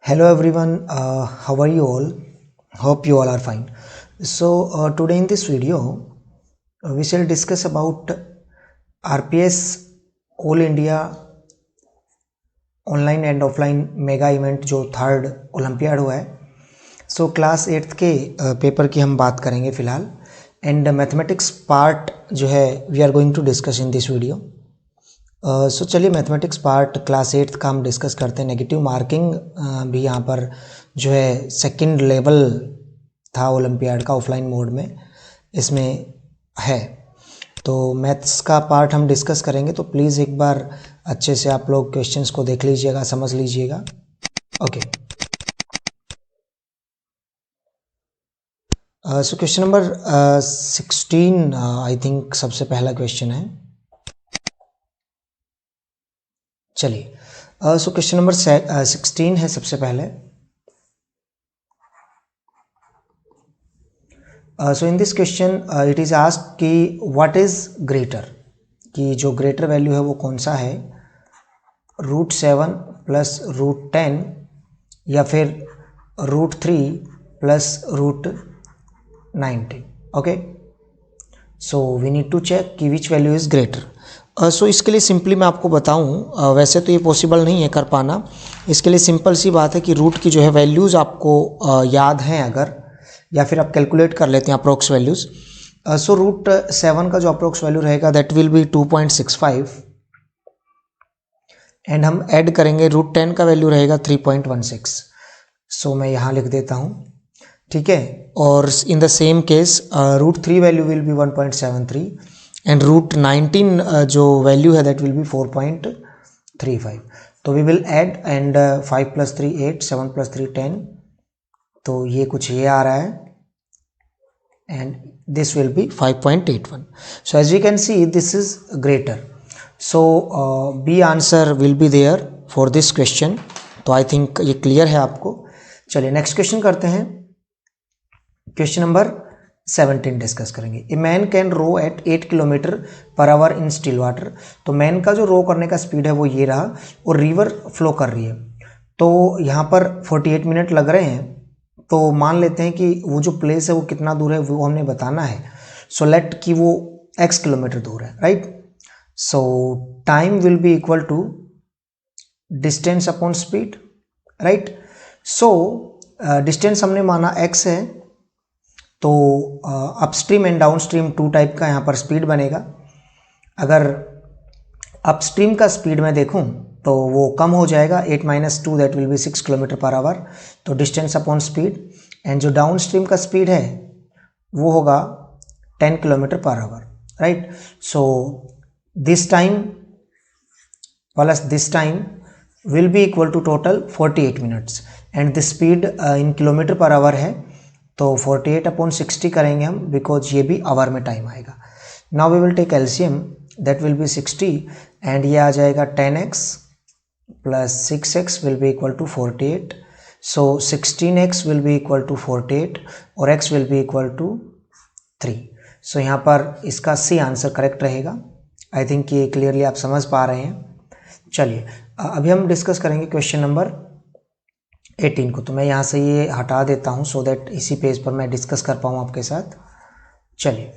Hello everyone, how are you all? Hope you all are fine. So today in this video, we shall discuss about RPS All India online and offline mega event जो third olympiad हुआ है. So class 8th के paper की हम बात करेंगे फ़िलहाल. And mathematics part जो है we are going to discuss in this video. So चलिए मैथमेटिक्स पार्ट क्लास 8th का हम डिस्कस करते हैं. नेगेटिव मार्किंग भी यहाँ पर जो है सेकंड लेवल था ओलंपियाड का ऑफलाइन मोड में इसमें है. तो मैथ्स का पार्ट हम डिस्कस करेंगे, तो प्लीज़ एक बार अच्छे से आप लोग क्वेश्चंस को देख लीजिएगा, समझ लीजिएगा. Okay, so question number 16 I think सबसे पहला क्वेश्चन है. चलिए, सो क्वेश्चन नंबर 16 है सबसे पहले. So in this question it is asked कि व्हाट इज़ ग्रेटर, कि जो ग्रेटर वैल्यू है वो कौन सा है, √7 प्लस √10 या फिर √3 plus √90. Okay, so we need to check कि which value is greater. So इसके लिए सिंपली मैं आपको बताऊं, वैसे तो ये पॉसिबल नहीं है कर पाना. इसके लिए सिंपल सी बात है कि रूट की जो है वैल्यूज़ आपको याद हैं अगर, या फिर आप कैलकुलेट कर लेते हैं अप्रोक्स वैल्यूज़. सो √7 का जो अप्रोक्स वैल्यू रहेगा दैट विल बी 2.65 एंड हम ऐड करेंगे √10 का वैल्यू रहेगा 3.16. सो मैं यहाँ लिख देता हूँ, ठीक है. और इन the same case √3 value will be 1.73 and √19 जो वैल्यू है दैट विल बी 4.35. तो वी विल ऐड एंड 5 + 3 8, 7 + 3 10, तो ये कुछ ये आ रहा है and this will be 5.81. So as we can see this is greater. So B answer will be there for this question. तो आई थिंक ये क्लियर है आपको. चलिए नेक्स्ट क्वेश्चन करते हैं. क्वेश्चन नंबर 17 डिस्कस करेंगे. A man can row at 8 km/h in still water. तो man का जो रो करने का स्पीड है वो ये रहा और रिवर फ्लो कर रही है. तो यहाँ पर 48 मिनट लग रहे हैं. तो मान लेते हैं कि वो जो प्लेस है वो कितना दूर है वो हमने बताना है. सो लेट कि वो x किलोमीटर दूर है, right. So time will be equal to distance upon speed, right. So distance हमने माना x है, तो अपस्ट्रीम एंड डाउनस्ट्रीम 2 टाइप का यहाँ पर स्पीड बनेगा. अगर अपस्ट्रीम का स्पीड में देखूँ तो वो कम हो जाएगा, 8 - 2 दैट विल बी 6 km/h. तो डिस्टेंस अपॉन स्पीड. एंड जो डाउनस्ट्रीम का स्पीड है वो होगा 10 km/h, right. So this time plus this time will be equal to total 48 minutes. And this speed in km/h है, तो 48/60 करेंगे हम, बिकॉज ये भी आवर में टाइम आएगा. Now we will take LCM, that will be 60 and ये आ जाएगा 10x plus 6x will be equal to 48. So 16x will be equal to 48 और x will be equal to 3. So यहाँ पर इसका सी आंसर करेक्ट रहेगा. I think ये clearly आप समझ पा रहे हैं. चलिए अभी हम डिस्कस करेंगे क्वेश्चन नंबर 18 को. तो मैं यहाँ से ये हटा देता हूँ सो दैट इसी पेज पर मैं डिस्कस कर पाऊँ आपके साथ. चलिए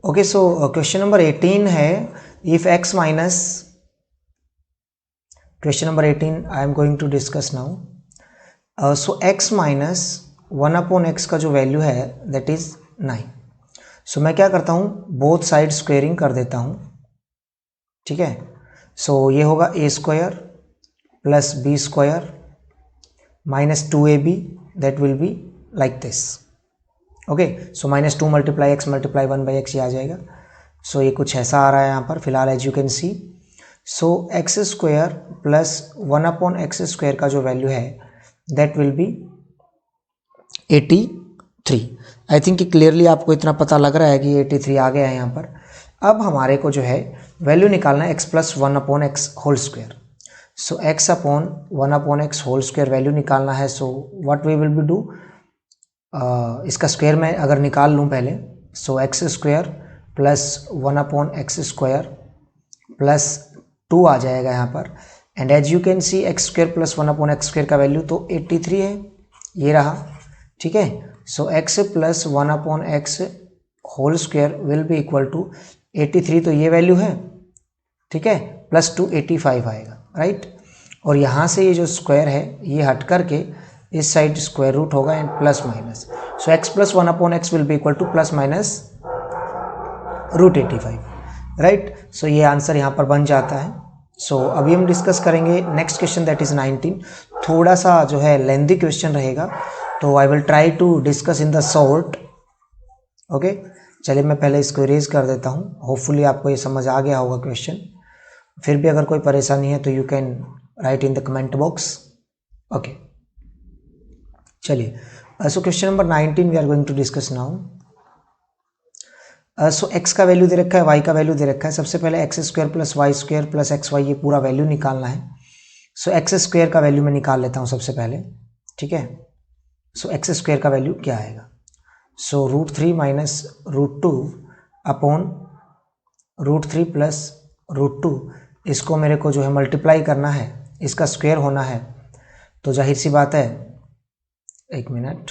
ओके, सो क्वेश्चन नंबर 18 है, if x minus, question number 18 I am going to discuss now. So x minus 1/x का जो वैल्यू है दैट इज 9. सो मैं क्या करता हूँ, बोथ साइड स्क्वेयरिंग कर देता हूँ, ठीक है. सो ये होगा a² plus b² minus 2ab that will be like this. Okay, so -2 × x × 1/x ये आ जाएगा. सो ये कुछ ऐसा आ रहा है यहाँ पर फिलहाल, as you can see. So x² plus 1/x² का जो वैल्यू है that will be 83. I think clearly आपको इतना पता लग रहा है कि 83 आ गया है यहाँ पर. अब हमारे को जो है वैल्यू निकालना है x + 1/x². सो x/1/x² वैल्यू निकालना है. So what we will be do, इसका स्क्वायर मैं अगर निकाल लूँ पहले, सो x² प्लस 1/x² प्लस 2 आ जाएगा यहाँ पर। And as you can see x square plus 1 upon x square का वैल्यू तो 83 है, ये रहा। ठीक है, so x plus 1 upon x whole square will be equal to 83, तो ये वैल्यू है। ठीक है, प्लस 2 85 आएगा, राइट। और यहाँ से ये जो स्क्वायर है ये हट करके इस साइड स्क्वायर रूट होगा and plus minus, so x plus 1 upon x will be equal to plus minus root 85, right. So ये आंसर यहाँ पर बन जाता है। सो अभी हम डिस्कस करेंगे नेक्स्ट क्वेश्चन, दैट इज 19। थोड़ा सा जो है लेंथी क्वेश्चन रहेगा, तो I will try to discuss in the short. Okay, चलिए मैं पहले इसको इरेज कर देता हूँ। होपफुली आपको ये समझ आ गया होगा क्वेश्चन। फिर भी अगर कोई परेशानी है तो you can write in the comment box. Okay, चलिए, so question number 19 we are going to discuss now. So x का वैल्यू दे रखा है, y का वैल्यू दे रखा है। सबसे पहले X square plus Y square plus X Y, ये पूरा वैल्यू निकालना है। सो एक्स स्क्वायर का वैल्यू मैं निकाल लेता हूँ सबसे पहले। ठीक है, सो एक्स स्क्वायर का वैल्यू क्या आएगा? सो √3 माइनस √2 अपॉन √3 प्लस √2, इसको मेरे को जो है मल्टीप्लाई करना है, इसका स्क्वायर होना है। तो जाहिर सी बात है, एक मिनट,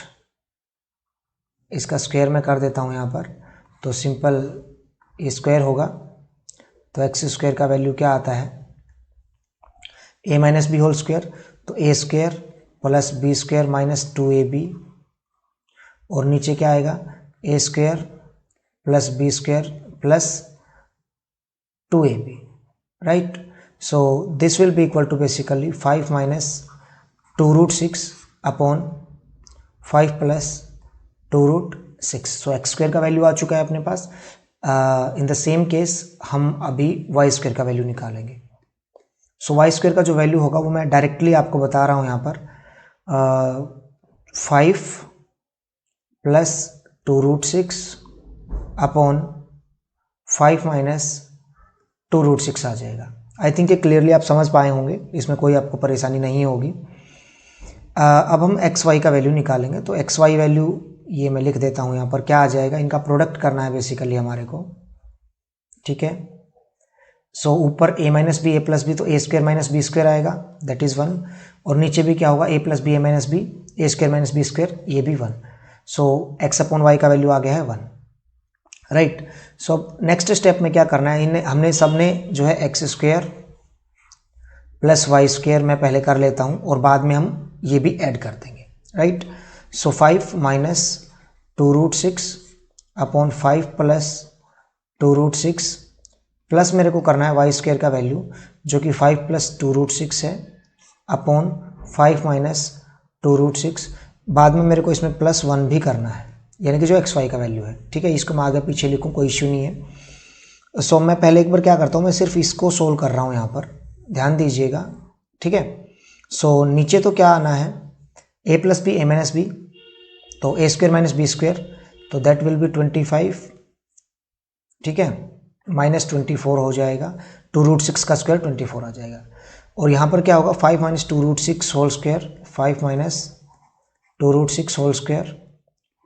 इसका स्क्वायर मैं कर देता हूँ यहाँ पर, तो सिंपल ये स्क्वायर होगा। तो एक्स स्क्वायर का वैल्यू क्या आता है? a minus B whole square, तो ए square plus B square minus 2ab, और नीचे क्या आएगा? A square plus B square plus 2ab, right. So this will be equal to basically 5 minus 2√6 upon 5 plus 2√6। So x square का value आ चुका है अपने पास। इन द सेम केस हम अभी वाई स्क्वायर का वैल्यू निकालेंगे। सो वाई स्क्वायर का जो वैल्यू होगा वो मैं डायरेक्टली आपको बता रहा हूँ यहाँ पर। 5 प्लस 2√6 अपॉन 5 माइनस 2√6 आ जाएगा। आई थिंक ये क्लियरली आप समझ पाए होंगे, इसमें कोई आपको परेशानी नहीं होगी। अब हम एक्स वाई का वैल्यू निकालेंगे। तो एक्स वाई वैल्यू ये मैं लिख देता हूँ यहाँ पर, क्या आ जाएगा? इनका प्रोडक्ट करना है बेसिकली हमारे को। ठीक है, सो ऊपर a minus B A plus B, तो ए स्क्वायर माइनस बी स्क्वायर आएगा, दैट इज़ 1। और नीचे भी क्या होगा? a plus B A minus B, A square minus B square, ये भी 1। सो एक्स अपॉन वाई का वैल्यू आ गया है 1, राइट। सो नेक्स्ट स्टेप में क्या करना है? इन्हें हमने सबने जो है X square plus Y square मैं पहले कर लेता हूँ, और बाद में हम ये भी ऐड कर देंगे, राइट। सो 5 माइनस 2√6 अपॉन 5 प्लस 2√6, प्लस मेरे को करना है वाई स्क्वायर का वैल्यू जो कि 5 प्लस 2√6 है, अपॉन 5 माइनस 2√6। बाद में मेरे को इसमें प्लस 1 भी करना है, यानी कि जो एक्स वाई का वैल्यू है। ठीक है, इसको मैं आगे पीछे लिखूँ, कोई इश्यू नहीं है। सो मैं पहले एक बार क्या करता हूँ, मैं सिर्फ इसको सोल्व कर रहा हूँ यहाँ पर, ध्यान दीजिएगा। ठीक है, सो नीचे तो क्या आना है? a plus B A minus B, तो ए स्क्वायर माइनस बी स्क्वायर, तो दैट विल बी 25। ठीक है, माइनस 24 हो जाएगा, 2√6 का स्क्वायर 24 आ जाएगा। और यहाँ पर क्या होगा? 5 minus 2√6 whole square, 5 minus 2√6 whole square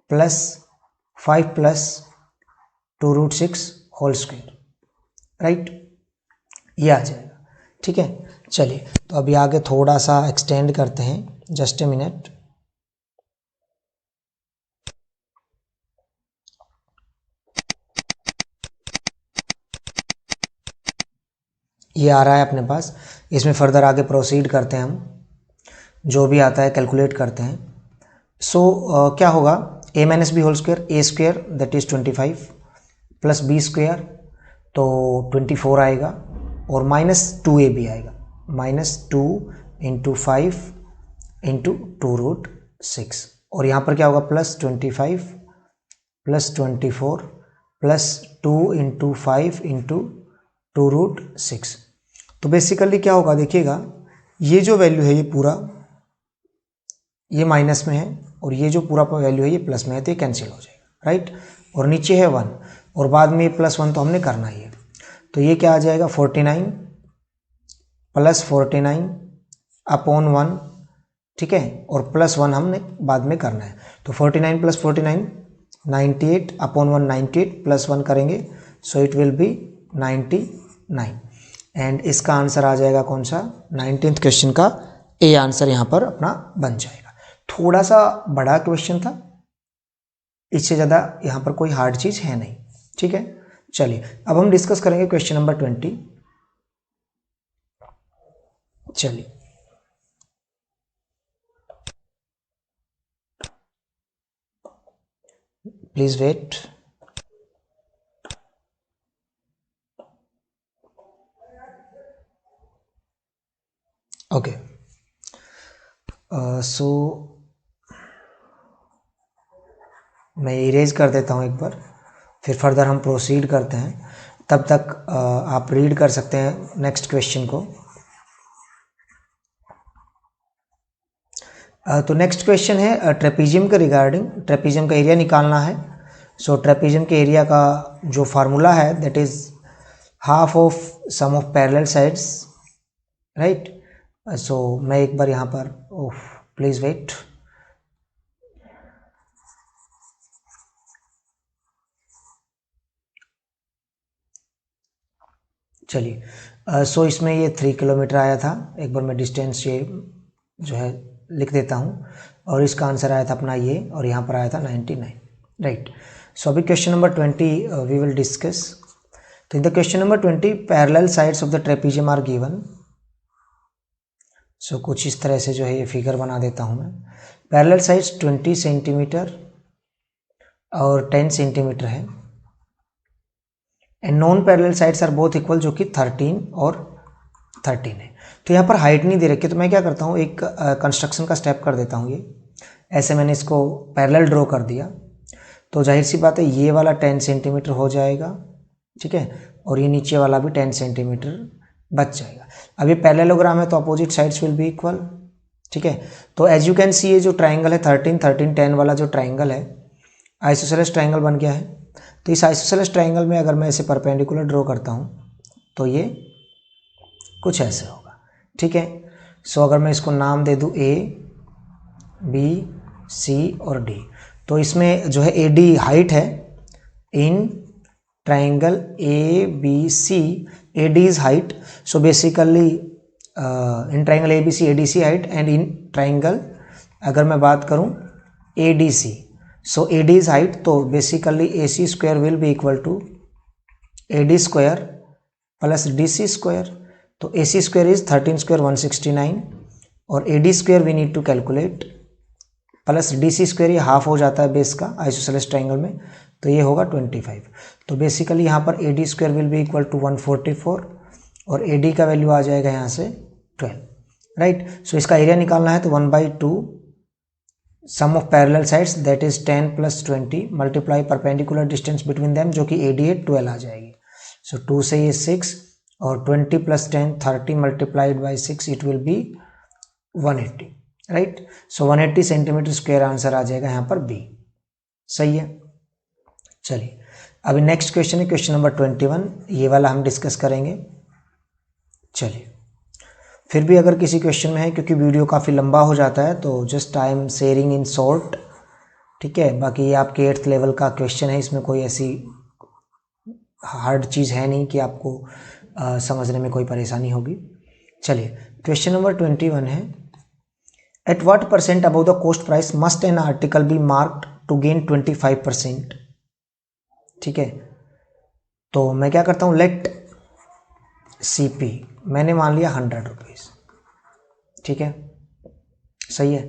plus 5 plus 2√6 whole square, right, ये आ जाएगा। ठीक है, चलिए तो अभी आगे थोड़ा सा एक्सटेंड करते हैं, जस्ट ए मिनट। ये आ रहा है अपने पास, इसमें फर्दर आगे प्रोसीड करते हैं हम, जो भी आता है कैलकुलेट करते हैं। सो क्या होगा? a minus B whole square, A square that is 25 plus B square, तो 24 आएगा, और माइनस 2ab आएगा, माइनस 2 इंटू 5 इंटू 2√6। और यहाँ पर क्या होगा? Plus 25 plus 24 plus 2 into 5 into 2√6। तो बेसिकली क्या होगा? देखिएगा, ये जो वैल्यू है ये पूरा ये माइनस में है, और ये जो पूरा वैल्यू है ये प्लस में है, तो ये कैंसिल हो जाएगा, राइट। और नीचे है 1, और बाद में ये +1 तो हमने करना ही है, तो ये क्या आ जाएगा? 49 प्लस 49 अपॉन 1, ठीक है, और +1 हमने बाद में करना है। तो 49 प्लस 49 98 अपॉन 1 98 प्लस 1 करेंगे, so it will B 99। And इसका आंसर आ जाएगा कौन सा, 19th क्वेश्चन का ए आंसर यहाँ पर अपना बन जाएगा। थोड़ा सा बड़ा क्वेश्चन था, इससे ज़्यादा यहाँ पर कोई हार्ड चीज़ है नहीं, ठीक है। चलिए अब हम डिस्कस करेंगे क्वेश्चन नंबर 20। चलिए प्लीज वेट। ओके सो मैं इरेज कर देता हूँ एक बार, फिर फर्दर हम प्रोसीड करते हैं। तब तक आप रीड कर सकते हैं नेक्स्ट क्वेश्चन को। तो नेक्स्ट क्वेश्चन है ट्रेपीजियम के रिगार्डिंग, ट्रेपीजियम का एरिया निकालना है। सो ट्रेपीजियम के एरिया का जो फार्मूला है that is half of sum of parallel sides, right. So मैं एक बार यहाँ पर, ओह प्लीज़ वेट। चलिए सो इसमें ये 3 किलोमीटर आया था। एक बार मैं डिस्टेंस ये जो है लिख देता हूँ, और इसका आंसर आया था अपना ये, और यहाँ पर आया था 99, राइट। सो अभी question number 20 we will discuss. तो in the question number 20 parallel sides of the trapezium are given. So कुछ इस तरह से जो है ये फिगर बना देता हूँ मैं। पैरेलल साइड्स 20 सेंटीमीटर और 10 सेंटीमीटर है, and non parallel sides are both equal, जो कि 13 और 13 है। तो यहाँ पर हाइट नहीं दे रखी, तो मैं क्या करता हूँ, एक कंस्ट्रक्शन का स्टेप कर देता हूँ। ये ऐसे मैंने इसको पैरेलल ड्रॉ कर दिया, तो जाहिर सी बात है ये वाला 10 सेंटीमीटर हो जाएगा, ठीक है, और ये नीचे वाला भी 10 सेंटीमीटर बच जाएगा। अब ये पैरेललोग्राम है तो opposite sides will be equal, ठीक है। तो एज यू कैन सी ये जो ट्राइंगल है 13 13 10 वाला जो ट्राइंगल है आइसोसेलेस ट्राइंगल बन गया है। तो इस आइसोसेलेस ट्राइंगल में अगर मैं इसे परपेंडिकुलर ड्रॉ करता हूँ तो ये कुछ ऐसे होगा, ठीक है। सो अगर मैं इसको नाम दे दूँ A B C और D, तो इसमें जो है AD हाइट है in triangle ABC, AD is height. So basically in triangle ABC ADC height, and in triangle अगर मैं बात करूं ADC, so AD is height, तो basically AC square will be equal to AD square plus DC square. तो AC square is 13 square 169, और AD square we need to calculate, plus DC square ये half हो जाता है base का isosceles triangle में, तो ये होगा 25। तो बेसिकली यहाँ पर AD square will be equal to 144, और AD का वैल्यू आ जाएगा यहाँ से 12, राइट। सो इसका एरिया निकालना है, तो 1/2 sum of parallel sides that is 10 + 20 multiply perpendicular distance between them, जो कि AD है 12 आ जाएगी। सो 2 से ये 6, और 20 + 10 30 multiplied by 6 it will be 180, right. So 180 centimetre square answer आ जाएगा यहाँ पर B, सही है। चलिए अभी नेक्स्ट क्वेश्चन है क्वेश्चन नंबर 21, ये वाला हम डिस्कस करेंगे। चलिए फिर भी अगर किसी क्वेश्चन में है, क्योंकि वीडियो काफ़ी लंबा हो जाता है, तो just I am sharing in short, ठीक है। बाकी ये आपके 8th लेवल का क्वेश्चन है, इसमें कोई ऐसी हार्ड चीज़ है नहीं कि आपको समझने में कोई परेशानी होगी। चलिए क्वेश्चन नंबर 21 है, at what % above the cost price must an article be marked to gain 25%, ठीक है। तो मैं क्या करता हूँ, लेट CP मैंने मान लिया 100 रुपीज़, ठीक है, सही है।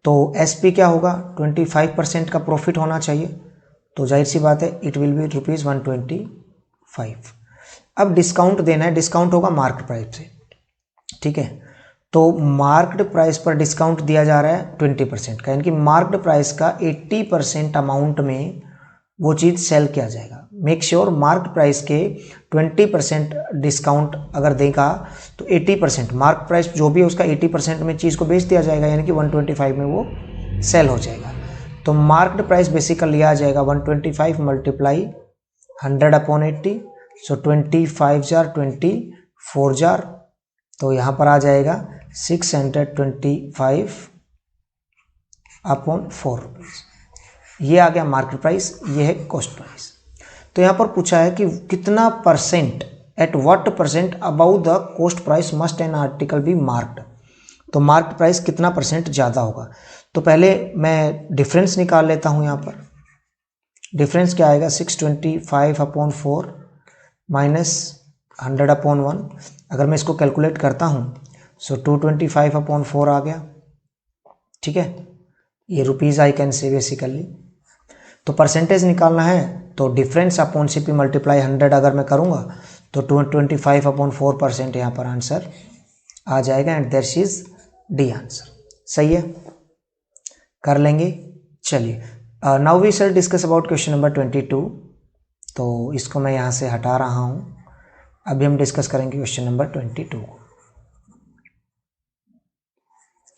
तो SP क्या होगा, 25% का प्रॉफिट होना चाहिए, तो जाहिर सी बात है इट विल बी ₹125। अब डिस्काउंट देना है, डिस्काउंट होगा मार्केट प्राइस से, ठीक है। तो मार्केट प्राइस पर डिस्काउंट दिया जा रहा है 20% का, यानी कि मार्केट प्राइस का 80% अमाउंट में वो चीज़ सेल किया जाएगा। मेक श्योर मार्केट प्राइस के 20% डिस्काउंट अगर देगा तो 80% मार्केट प्राइस जो भी है उसका 80% में चीज़ को बेच दिया जाएगा, यानी कि 125 में वो सेल हो जाएगा। तो मार्केट प्राइस बेसिकली आ जाएगा 125 मल्टीप्लाई 100/80, सो 25 जार 24 जार, तो यहाँ पर आ जाएगा 625/4 रुपीज़। ये आ गया मार्केट प्राइस, ये है कॉस्ट प्राइस। तो यहाँ पर पूछा है कि कितना % at what percent about the cost price must an article be marked. तो मार्क्ड प्राइस कितना परसेंट ज़्यादा होगा। तो पहले मैं डिफरेंस निकाल लेता हूँ। यहाँ पर डिफरेंस क्या आएगा, 625/4 माइनस 100/1। अगर मैं इसको कैलकुलेट करता हूँ सो 225/4 आ गया। ठीक है, ये रुपीज़ आई कैन से बेसिकली। तो परसेंटेज निकालना है तो डिफरेंस अपॉन CP मल्टीप्लाई 100 अगर मैं करूँगा तो 225/4% यहाँ पर आंसर आ जाएगा and that is D answer. सही है, कर लेंगे। चलिए now we shall discuss about question number 22। तो इसको मैं यहाँ से हटा रहा हूँ। अभी हम डिस्कस करेंगे क्वेश्चन नंबर 22 को।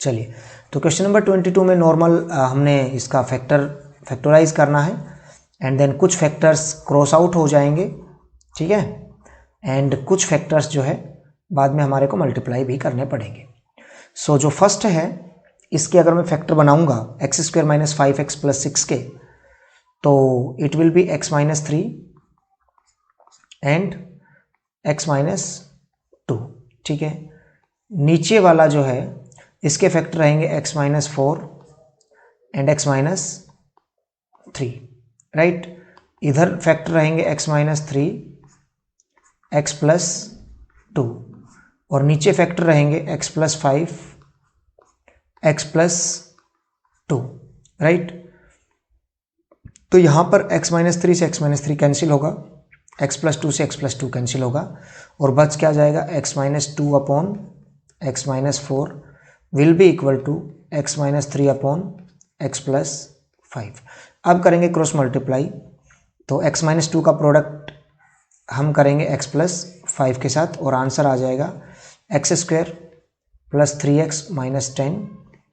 चलिए, तो क्वेश्चन नंबर 22 में नॉर्मल हमने इसका फैक्टराइज करना है एंड देन कुछ फैक्टर्स क्रॉस आउट हो जाएंगे। ठीक है, एंड कुछ फैक्टर्स जो है बाद में हमारे को मल्टीप्लाई भी करने पड़ेंगे। सो जो फर्स्ट है इसके अगर मैं फैक्टर बनाऊंगा x² - 5x + 6k तो it will B x - 3 and x - 2। ठीक है, नीचे वाला जो है इसके फैक्टर रहेंगे x - 4 एंड x - 3। राइट, इधर फैक्टर रहेंगे x - 3 x + 2 और नीचे फैक्टर रहेंगे x + 5 x + 2। राइट, तो यहाँ पर x - 3 से x - 3 कैंसिल होगा, x + 2 से x + 2 कैंसिल होगा और बच क्या जाएगा, x - 2 upon x - 4 will be equal to x - 3 upon x + 5। अब करेंगे क्रॉस मल्टीप्लाई तो x - 2 का प्रोडक्ट हम करेंगे x + 5 के साथ और आंसर आ जाएगा x² + 3x - 10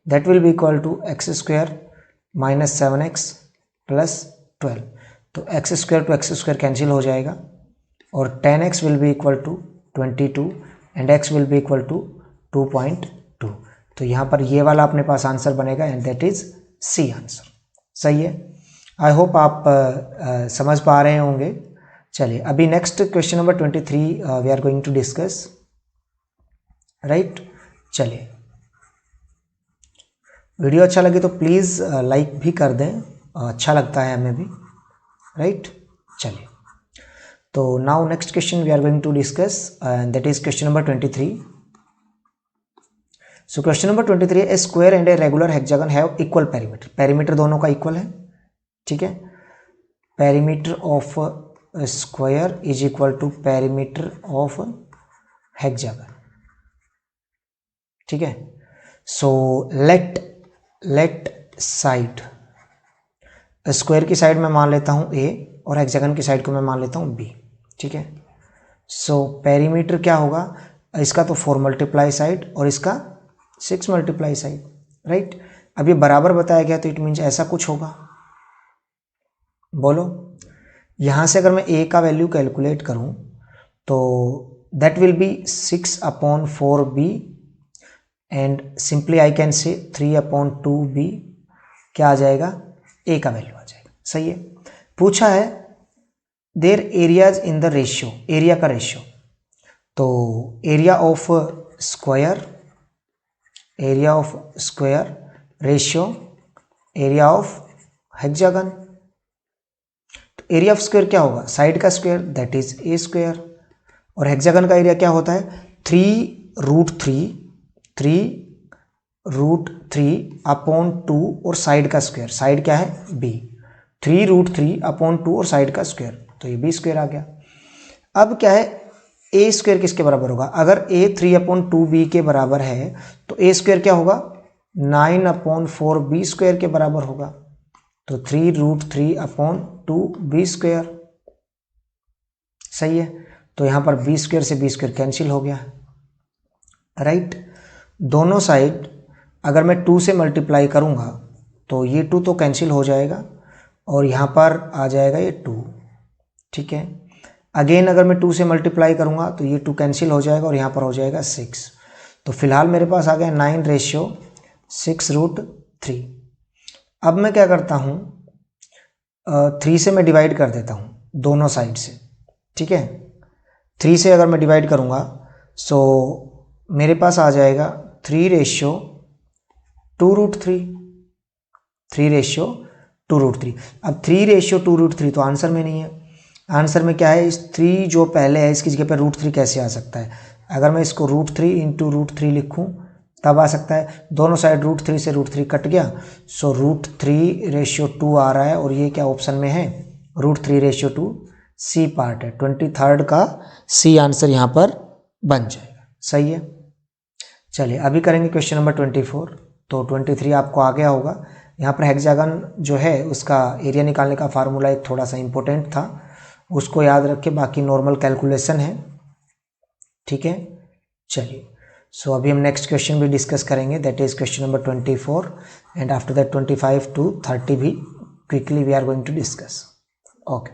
that will be equal to x² - 7x + 12। तो x² to x² कैंसिल हो जाएगा और 10x will be equal to 22 and x will be equal to 2.2। तो यहाँ पर ये वाला अपने पास आंसर बनेगा and that is C answer. सही है, आई होप आप समझ पा रहे होंगे। चलिए, अभी next question number 23 we are going to discuss. Right, चलिए, वीडियो अच्छा लगे तो प्लीज़ लाइक भी कर दें, अच्छा लगता है हमें भी। राइट, चलिए, तो now next question we are going to discuss and that is question number 23। So question number 23, a square and a regular hexagon have equal perimeter. Perimeter दोनों का इक्वल है। ठीक है, perimeter of square is equal to perimeter of hexagon. ठीक है, so let side, square की side में मान लेता हूं a और हेक्सागन की साइड को मैं मान लेता हूं b। ठीक है, सो पेरीमीटर क्या होगा, इसका तो 4 मल्टीप्लाई साइड और इसका 6 मल्टीप्लाई साइड। राइट, अब ये बराबर बताया गया तो इट मीन्स ऐसा कुछ होगा। बोलो, यहां से अगर मैं a का वैल्यू कैलकुलेट करूं तो that will B 6/4b and simply I can से 3/2b क्या आ जाएगा, a का वैल्यू आ जाएगा। सही है, पूछा है there areas in the ratio, area का रेशियो। तो area of square ratio area of hexagon. तो एरिया ऑफ स्क्वायर क्या होगा, साइड का square that is a square और हेक्सागन का एरिया क्या होता है 3√3/2 और साइड का स्क्वायर, साइड क्या है b, 3√3/2 और साइड का स्क्वायर तो ये b स्क्वायर आ गया। अब क्या है, ए स्क्वायर किसके बराबर होगा, अगर a 3/2b के बराबर है तो a स्क्वायर क्या होगा 9/4b स्क्वायर के बराबर होगा। तो 3√3/2b स्क्वायर। सही है, तो यहां पर b स्क्वायर से b स्क्वायर कैंसिल हो गया। राइट, दोनों साइड अगर मैं 2 से मल्टीप्लाई करूंगा तो ये 2 तो कैंसिल हो जाएगा और यहाँ पर आ जाएगा ये 2। ठीक है, अगेन अगर मैं 2 से मल्टीप्लाई करूंगा तो ये 2 कैंसिल हो जाएगा और यहाँ पर हो जाएगा 6। तो फिलहाल मेरे पास आ गया 9/6√3। अब मैं क्या करता हूँ, 3 से मैं डिवाइड कर देता हूँ दोनों साइड से। ठीक है, 3 से अगर मैं डिवाइड करूँगा सो मेरे पास आ जाएगा 3:2√3, 3:2√3। अब 3:2√3 तो आंसर में नहीं है। आंसर में क्या है, इस 3 जो पहले है इसकी जगह पर √3 कैसे आ सकता है। अगर मैं इसको √3 × √3 लिखूँ तब आ सकता है। दोनों साइड √3 से √3 कट गया, सो √3:2 आ रहा है। और ये क्या ऑप्शन में है, √3:2 सी पार्ट है। 23rd का सी आंसर यहाँ पर बन जाएगा। सही है। चलिए अभी करेंगे क्वेश्चन नंबर 24। तो 23 आपको आ गया होगा। यहाँ पर हेक्सागन जो है उसका एरिया निकालने का फार्मूला एक थोड़ा सा इंपॉर्टेंट था, उसको याद रखें, बाकी नॉर्मल कैलकुलेशन है। ठीक है। चलिए सो अभी हम नेक्स्ट क्वेश्चन भी डिस्कस करेंगे, that is question number 24 and after that 25 to 30 भी quickly we are going to discuss. Okay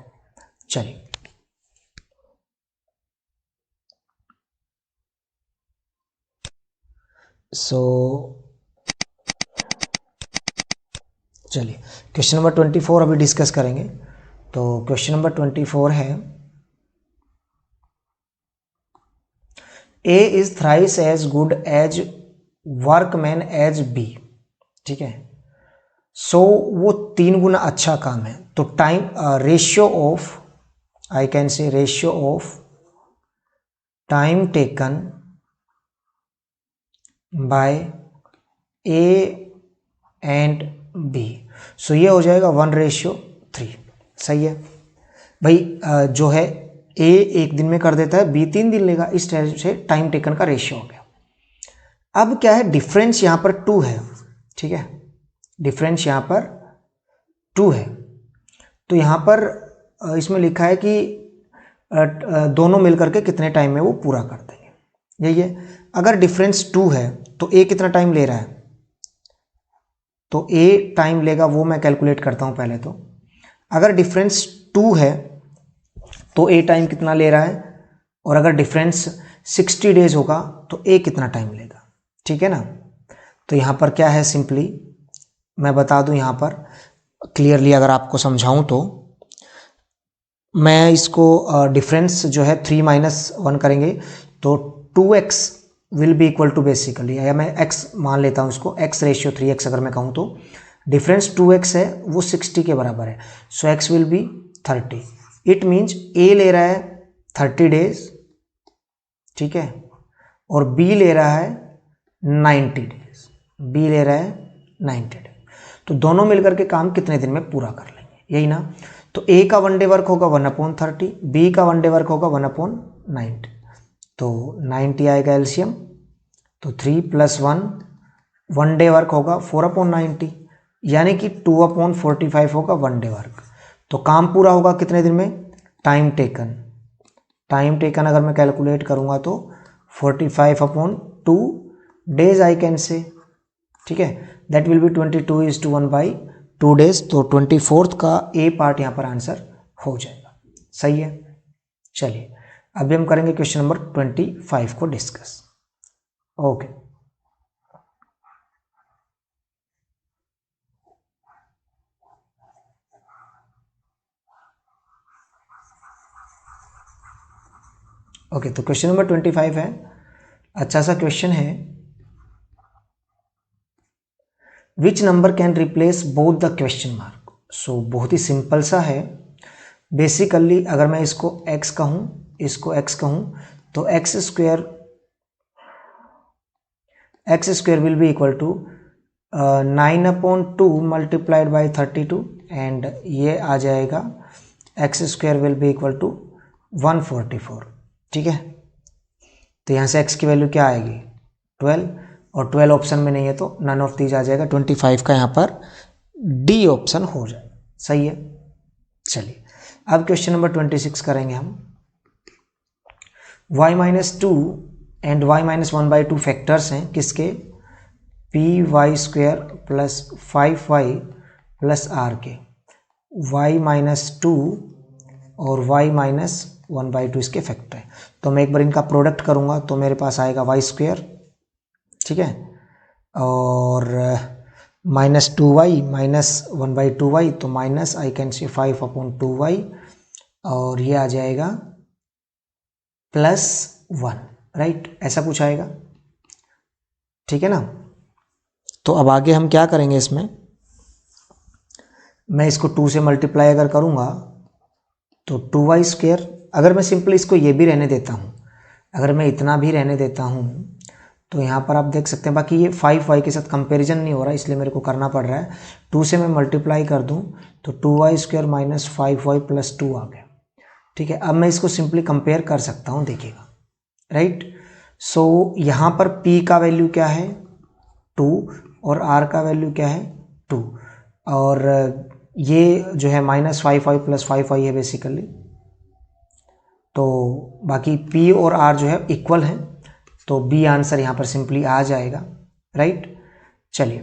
चलिए चलिए क्वेश्चन नंबर 24 अभी डिस्कस करेंगे। तो क्वेश्चन नंबर 24 है, A is thrice as good as workman as B. ठीक है। सो वो 3 गुना अच्छा काम है। तो time ratio of, I can say ratio of time taken by A and B, so ये हो जाएगा 1:3। सही है भाई। जो है ए 1 दिन में कर देता है, बी 3 दिन लेगा, इस तरह से टाइम टेकन का रेशियो हो गया। अब क्या है, डिफरेंस यहाँ पर 2 है। ठीक है, डिफरेंस यहाँ पर 2 है। तो यहाँ पर इसमें लिखा है कि दोनों मिलकर के कितने टाइम में वो पूरा कर देंगे, यही है। अगर डिफरेंस 2 है तो ए कितना टाइम ले रहा है, तो ए टाइम लेगा, वो मैं कैलकुलेट करता हूँ पहले। तो अगर डिफरेंस 2 है तो ए टाइम कितना ले रहा है, और अगर डिफरेंस 60 डेज होगा तो ए कितना टाइम लेगा। ठीक है ना। तो यहाँ पर क्या है, सिंपली मैं बता दूँ यहाँ पर क्लियरली, अगर आपको समझाऊँ तो मैं इसको डिफरेंस जो है 3 - 1 करेंगे तो 2x will be equal to basically, या मैं x मान लेता हूँ इसको, x/3x अगर मैं कहूँ तो डिफरेंस 2x है वो 60 के बराबर है। सो x will B 30। It means a ले रहा है 30 डेज, ठीक है, और b ले रहा है 90 डेज, b ले रहा है 90 डेज। तो दोनों मिलकर के काम कितने दिन में पूरा कर लेंगे, यही ना। तो a का 1 डे वर्क होगा 1/30, b का 1 डे वर्क होगा 1/90, तो 90 आएगा एलसीएम। तो 3 + 1, 1 डे वर्क होगा 4/90, यानी कि 2/45 होगा 1 डे वर्क। तो काम पूरा होगा कितने दिन में, टाइम टेकन, टाइम टेकन अगर मैं कैलकुलेट करूँगा तो 45/2 डेज आई कैन से। ठीक है, दैट विल बी 22:1/2 डेज। तो 24th का ए पार्ट यहाँ पर आंसर हो जाएगा। सही है। चलिए अभी हम करेंगे क्वेश्चन नंबर 25 को डिस्कस। ओके ओके, तो क्वेश्चन नंबर 25 है, अच्छा सा क्वेश्चन है। Which number can replace both the question mark. So बहुत ही सिंपल सा है। बेसिकली अगर मैं इसको x कहूँ, इसको x कहूँ, तो x² will be equal to 9/2 multiplied by 32, and ये आ जाएगा x² will be equal to 144। ठीक है, तो यहाँ से x की वैल्यू क्या आएगी 12, और 12 ऑप्शन में नहीं है तो नन ऑफ दीज आ जाएगा। 25 का यहाँ पर डी ऑप्शन हो जाएगा। सही है। चलिए अब क्वेश्चन नंबर 26 करेंगे हम। y-2 एंड y-1/2 फैक्टर्स हैं किसके, py² + 5y + r के। y-2 और y-1/2 इसके फैक्टर है। तो मैं एक बार इनका प्रोडक्ट करूँगा तो मेरे पास आएगा y², ठीक है, और -2y -1/2y, तो माइनस आई कैन से 5/2y, और ये आ जाएगा +1, राइट, ऐसा कुछ आएगा, ठीक है ना। तो अब आगे हम क्या करेंगे, इसमें मैं इसको 2 से मल्टीप्लाई अगर करूँगा तो 2y², अगर मैं सिंपल इसको ये भी रहने देता हूँ, अगर मैं इतना भी रहने देता हूँ तो यहाँ पर आप देख सकते हैं, बाकी ये 5y के साथ कंपैरिजन नहीं हो रहा इसलिए मेरे को करना पड़ रहा है। 2 से मैं मल्टीप्लाई कर दूँ तो 2y² माइनस 5y प्लस 2 आ गया, ठीक है। अब मैं इसको सिंपली कंपेयर कर सकता हूँ, देखिएगा, राइट। सो यहाँ पर p का वैल्यू क्या है 2 और r का वैल्यू क्या है 2, और ये जो है -5y प्लस 5y है बेसिकली, तो बाकी p और r जो है इक्वल है, तो b आंसर यहाँ पर सिंपली आ जाएगा, राइट। चलिए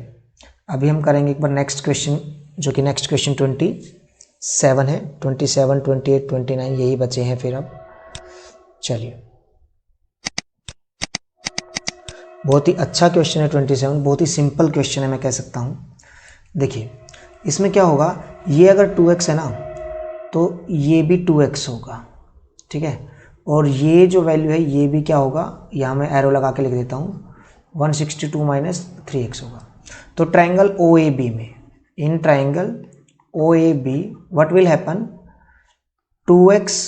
अभी हम करेंगे एक बार नेक्स्ट क्वेश्चन, जो कि नेक्स्ट क्वेश्चन 27 है, 27, 28, 29 यही बचे हैं फिर अब। चलिए, बहुत ही अच्छा क्वेश्चन है 27, बहुत ही सिंपल क्वेश्चन है मैं कह सकता हूँ। देखिए इसमें क्या होगा, ये अगर 2x है ना तो ये भी 2x होगा, ठीक है, और ये जो वैल्यू है ये भी क्या होगा, यहाँ मैं एरो लगा के लिख देता हूँ, 162 माइनस 3x होगा। तो ट्राइंगल OAB में, in triangle OAB what will happen, 2x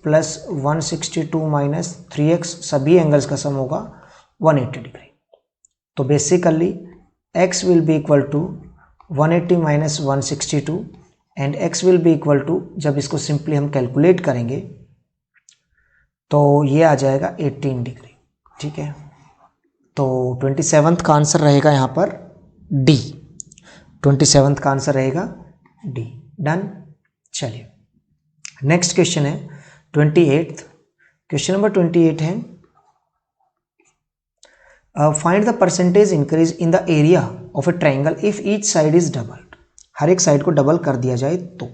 plus 162 minus 3x सभी एंगल्स का सम होगा 180 डिग्री। तो basically x will be equal to 180 minus 162 and x will be equal to, जब इसको सिंपली हम कैलकुलेट करेंगे तो ये आ जाएगा 18 डिग्री, ठीक है। तो 27th का आंसर रहेगा यहाँ पर D, 27th का आंसर रहेगा D, डन। चलिए नेक्स्ट क्वेश्चन है 28th, क्वेश्चन नंबर 28 है find the percentage increase in the area of a triangle if each side is doubled, हर एक साइड को डबल कर दिया जाए तो।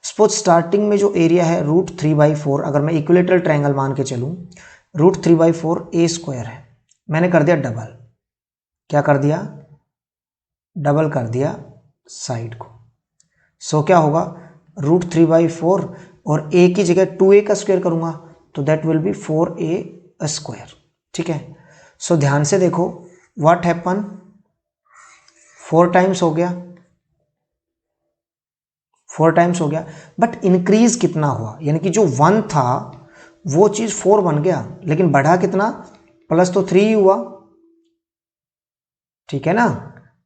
सपोज स्टार्टिंग में जो एरिया है √3/4, अगर मैं इक्विलेटरल ट्राइंगल मान के चलूँ, √3/4 a² है, मैंने कर दिया डबल, क्या कर दिया, डबल कर दिया साइड को। सो क्या होगा, √3/4 और a की जगह 2a का स्क्वायर करूंगा तो दैट विल बी 4a², ठीक है। सो ध्यान से देखो व्हाट हैपन, 4 टाइम्स हो गया, 4 टाइम्स हो गया, बट इंक्रीज कितना हुआ, यानी कि जो 1 था वो चीज 4 बन गया, लेकिन बढ़ा कितना, प्लस तो 3 हुआ, ठीक है ना,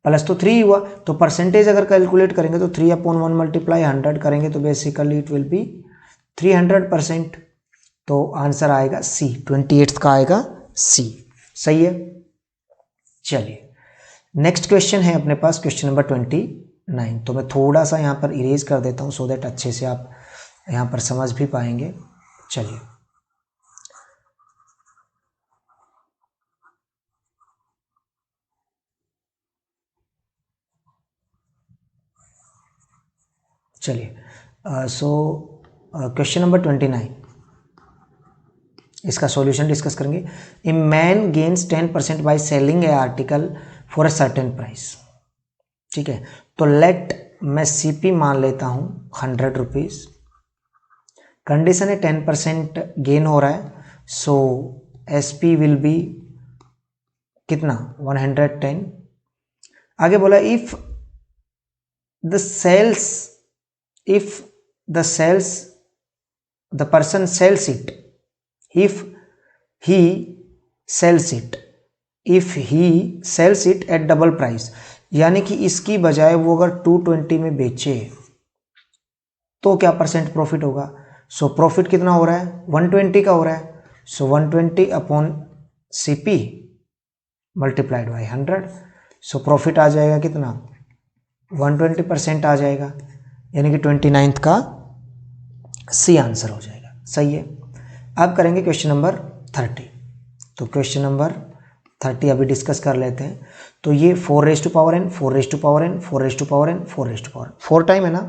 प्लस तो 3 हुआ। तो परसेंटेज अगर कैलकुलेट करेंगे तो 3/1 मल्टीप्लाई 100 करेंगे तो बेसिकली इट विल बी 300%। तो आंसर आएगा C, 28th का आएगा C, सही है। चलिए नेक्स्ट क्वेश्चन है अपने पास, क्वेश्चन नंबर 29। तो मैं थोड़ा सा यहाँ पर इरेज कर देता हूँ सो दैट अच्छे से आप यहाँ पर समझ भी पाएंगे। चलिए सो क्वेश्चन नंबर 29, इसका सॉल्यूशन डिस्कस करेंगे। A man gains 10% by selling A article for a certain price, ठीक है। तो लेट मैं CP मान लेता हूँ 100 रुपीज़, कंडीशन है 10% गेन हो रहा है, सो SP विल बी कितना 110। आगे बोला if the person sells it, if he sells it at double price, यानी कि इसकी बजाय वो अगर 220 में बेचे तो क्या परसेंट प्रॉफिट होगा। सो प्रॉफिट कितना हो रहा है, 120 का हो रहा है, so 120 upon CP multiplied by 100, so profit आ जाएगा कितना 120% आ जाएगा, यानी कि 29th का C आंसर हो जाएगा, सही है। अब करेंगे क्वेश्चन नंबर 30। तो क्वेश्चन नंबर 30 अभी डिस्कस कर लेते हैं। तो ये 4n 4n 4n 4 टाइम है ना,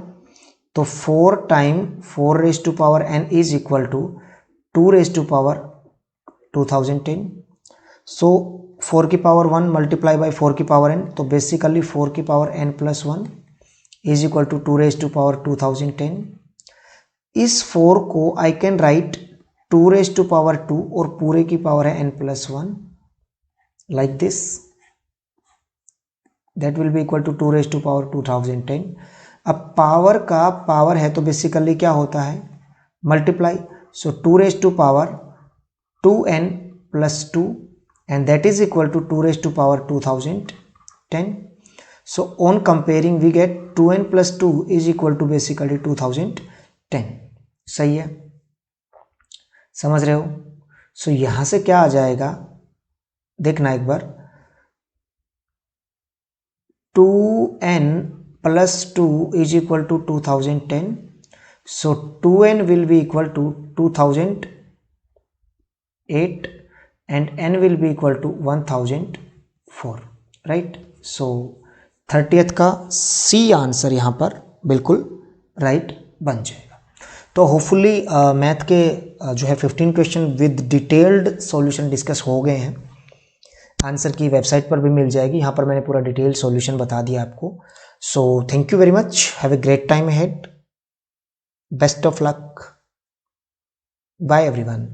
तो 4 time 4n is equal to 2/2010। So 4 की पावर 1 मल्टीप्लाई बाई 4 की पावर n, तो बेसिकली 4 की power n+1 is equal to 2/2010। इस 4 को I can write 2 raise to power 2 और पूरे की पावर है n+1 like this, that will be equal to 2 raise to power 2010। अब पावर का पावर है तो बेसिकली क्या होता है multiply, so 2 raise to power 2n+2 and that is equal to 2 raised to power 2010. So on comparing we get 2n plus 2 is equal to basically 2010. सही है, समझ रहे हो? सो यहां से क्या आ जाएगा देखना एक बार, 2n plus 2 is equal to 2010. So 2n will be equal to 2008 and n will be equal to 1004, right? So 30th का सी आंसर यहाँ पर बिल्कुल राइट बन जाएगा। तो होपफुली मैथ के जो है 15 question with detailed solution discuss हो गए हैं। आंसर की वेबसाइट पर भी मिल जाएगी, यहाँ पर मैंने पूरा डिटेल्ड सॉल्यूशन बता दिया आपको। So thank you very much, have a great time ahead, best of luck, bye everyone.